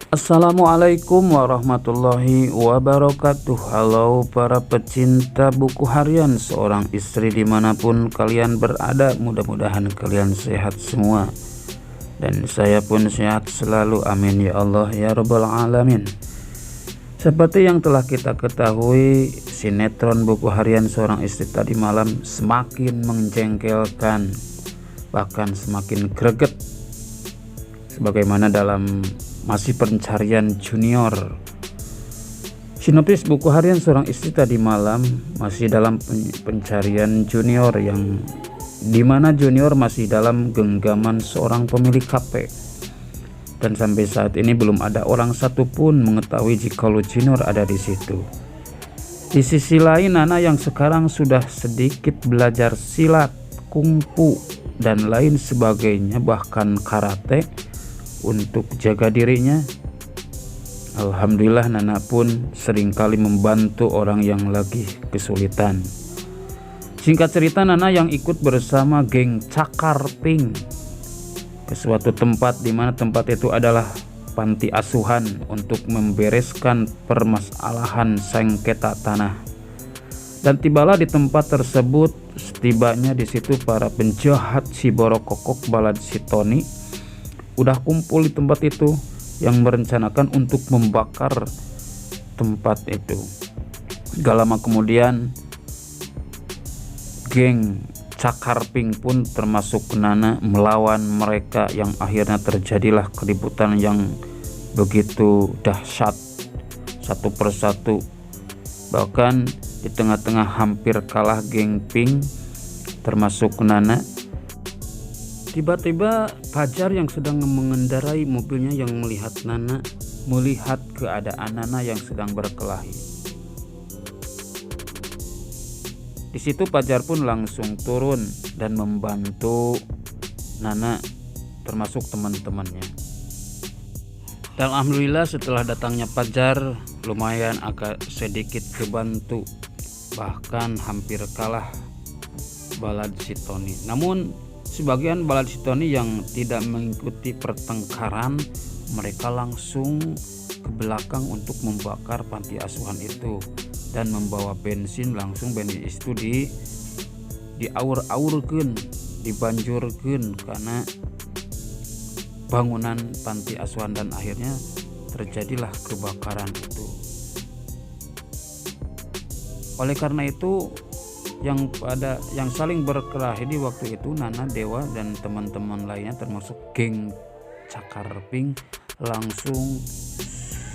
Assalamualaikum warahmatullahi wabarakatuh. Halo para pecinta buku harian seorang istri dimanapun kalian berada, mudah-mudahan kalian sehat semua. Dan saya pun sehat selalu, amin ya Allah ya rabbal alamin. Seperti yang telah kita ketahui, sinetron buku harian seorang istri tadi malam semakin menjengkelkan, bahkan semakin greget. Sebagaimana dalam masih pencarian junior. Sinopsis buku harian seorang istri tadi malam masih dalam pencarian junior, yang dimana junior masih dalam genggaman seorang pemilik HP. Dan sampai saat ini belum ada orang satupun mengetahui jika junior ada di situ. Di sisi lain, Nana yang sekarang sudah sedikit belajar silat, kungfu, dan lain sebagainya, bahkan karate, untuk jaga dirinya. Alhamdulillah, Nana pun seringkali membantu orang yang lagi kesulitan. Singkat cerita, Nana yang ikut bersama geng Cakar Pink ke suatu tempat, di mana tempat itu adalah panti asuhan, untuk membereskan permasalahan sengketa tanah. Dan tibalah di tempat tersebut. Setibanya di situ, para penjahat si Borokokok Balad si Tony udah kumpul di tempat itu, yang merencanakan untuk membakar tempat itu. Gak lama kemudian, geng Cakar Pink pun termasuk Nana melawan mereka, yang akhirnya terjadilah keributan yang begitu dahsyat, satu persatu. Bahkan di tengah-tengah hampir kalah geng Pink termasuk Nana, tiba-tiba Fajar yang sedang mengendarai mobilnya yang melihat keadaan Nana yang sedang berkelahi. Di situ Fajar pun langsung turun dan membantu Nana termasuk teman-temannya. Dan alhamdulillah setelah datangnya Fajar, lumayan agak sedikit kebantu, bahkan hampir kalah Balad si Tony. Namun sebagian Balad si Tony yang tidak mengikuti pertengkaran, mereka langsung ke belakang untuk membakar panti asuhan itu, dan membawa bensin itu diaur-aurkeun, dibanjurkeun karena bangunan panti asuhan, dan akhirnya terjadilah kebakaran itu. Oleh karena itu, yang saling berkelahi di waktu itu, Nana, Dewa, dan teman-teman lainnya termasuk geng Cakar Pink langsung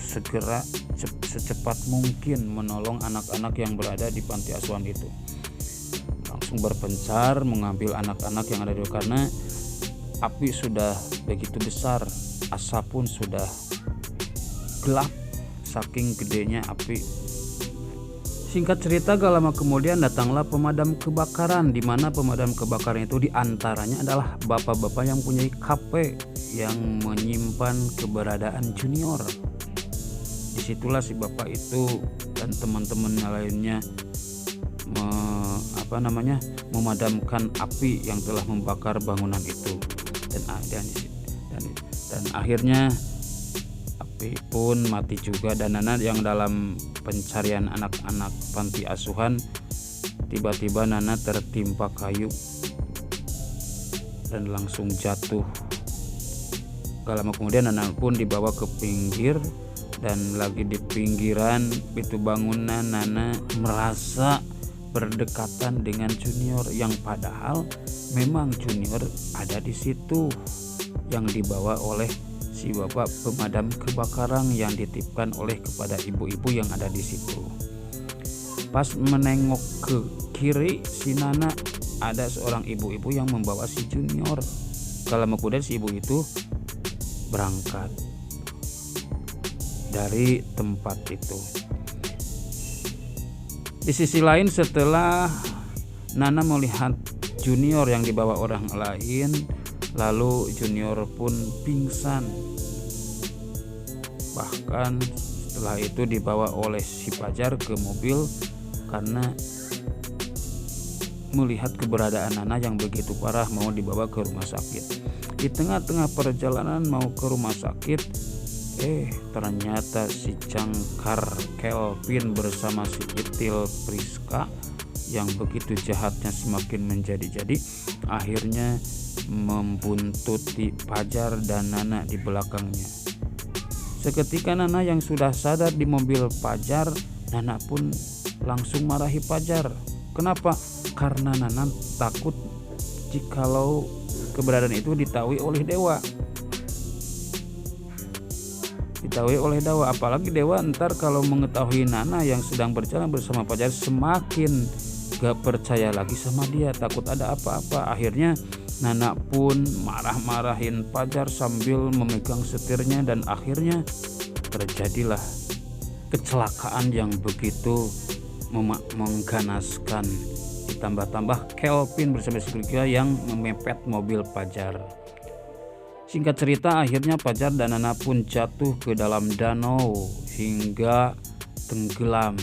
segera secepat mungkin menolong anak-anak yang berada di panti asuhan itu. Langsung berpencar mengambil anak-anak yang ada di sana, karena api sudah begitu besar, asap pun sudah gelap saking gedenya api. Singkat cerita, gak lama kemudian datanglah pemadam kebakaran, di mana pemadam kebakaran itu diantaranya adalah bapak-bapak yang punya KP yang menyimpan keberadaan junior. Disitulah si bapak itu dan teman-temannya lainnya memadamkan api yang telah membakar bangunan itu, dan akhirnya api pun mati juga. Dan Nana yang dalam pencarian anak-anak panti asuhan, tiba-tiba Nana tertimpa kayu dan langsung jatuh. Gak lama kemudian Nana pun dibawa ke pinggir, dan lagi di pinggiran itu bangunan, Nana merasa berdekatan dengan junior, yang padahal memang junior ada di situ, yang dibawa oleh si bapak pemadam kebakaran yang dititipkan oleh kepada ibu-ibu yang ada di situ. Pas menengok ke kiri, si Nana, ada seorang ibu-ibu yang membawa si junior. Kalau kemudian si ibu itu berangkat dari tempat itu. Di sisi lain, setelah Nana melihat junior yang dibawa orang lain, lalu junior pun pingsan. Bahkan setelah itu dibawa oleh si Fajar ke mobil karena melihat keberadaan Nana yang begitu parah, mau dibawa ke rumah sakit. Di tengah-tengah perjalanan mau ke rumah sakit, Ternyata si Jangkar Kelvin bersama si Itil Priska yang begitu jahatnya semakin menjadi-jadi, akhirnya membuntuti Pajar dan Nana di belakangnya. Seketika Nana yang sudah sadar di mobil Pajar, Nana pun langsung marahi Pajar. Kenapa? Karena Nana takut jikalau keberadaan itu diketahui oleh Dewa. Apalagi Dewa ntar kalau mengetahui Nana yang sedang berjalan bersama Pajar semakin gak percaya lagi sama dia, takut ada apa-apa. Akhirnya Nana pun marah-marahin Pajar sambil memegang setirnya, dan akhirnya terjadilah kecelakaan yang begitu mengganaskan. Ditambah-tambah Kelvin bersama Silvia yang memepet mobil Pajar. Singkat cerita, akhirnya Pajar dan Nana pun jatuh ke dalam danau hingga tenggelam.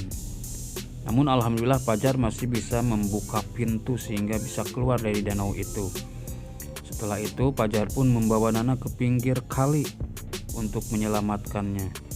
Namun alhamdulillah Pajar masih bisa membuka pintu sehingga bisa keluar dari danau itu. Setelah itu Pajar pun membawa Nana ke pinggir kali untuk menyelamatkannya.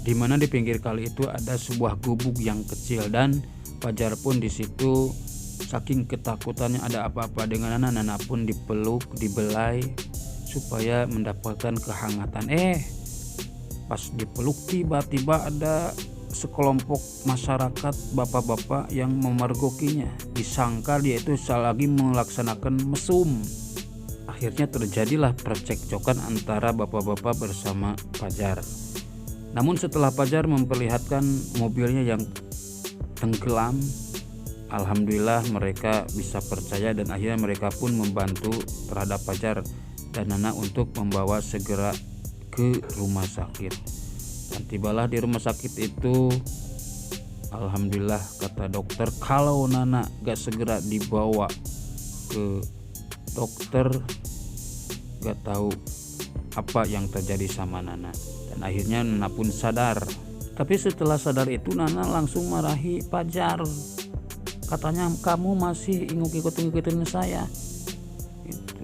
Di mana di pinggir kali itu ada sebuah gubuk yang kecil, dan Pajar pun di situ saking ketakutannya ada apa-apa dengan Nana pun dipeluk, dibelai supaya mendapatkan kehangatan. Pas dipeluk tiba-tiba ada sekelompok masyarakat bapak-bapak yang memergokinya. Disangka dia itu lagi melaksanakan mesum. Akhirnya terjadilah percekcokan antara bapak-bapak bersama Pajar. Namun setelah Pajar memperlihatkan mobilnya yang tenggelam, alhamdulillah mereka bisa percaya dan akhirnya mereka pun membantu terhadap Pajar dan Nana untuk membawa segera ke rumah sakit. Dan tibalah di rumah sakit itu, alhamdulillah kata dokter, kalau Nana gak segera dibawa ke dokter, gak tahu apa yang terjadi sama Nana. Dan akhirnya Nana pun sadar. Tapi setelah sadar itu Nana langsung marahi Pajar. Katanya, kamu masih ngikut-ngikutin saya. Gitu.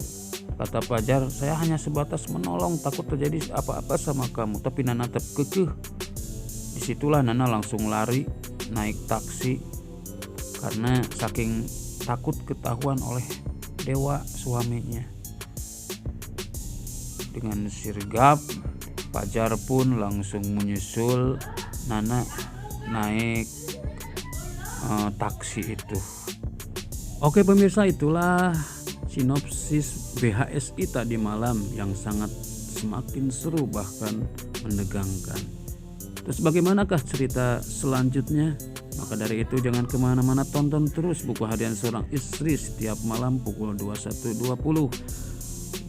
Kata Pajar, saya hanya sebatas menolong, takut terjadi apa-apa sama kamu. Tapi Nana tetap kekeh. Disitulah Nana langsung lari naik taksi karena saking takut ketahuan oleh Dewa suaminya. Dengan sirgap, Pajar pun langsung menyusul Nana naik taksi itu. Oke pemirsa, itulah sinopsis BHSI tadi malam yang sangat semakin seru bahkan menegangkan. Terus bagaimanakah cerita selanjutnya? Maka dari itu jangan kemana-mana, tonton terus Buku Harian Seorang Istri setiap malam pukul 21.20.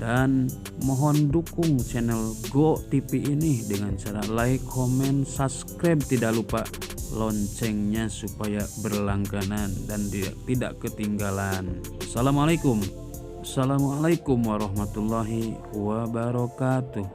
Dan mohon dukung channel Go TV ini dengan cara like, comment, subscribe, tidak lupa loncengnya supaya berlangganan dan tidak ketinggalan. Assalamualaikum warahmatullahi wabarakatuh.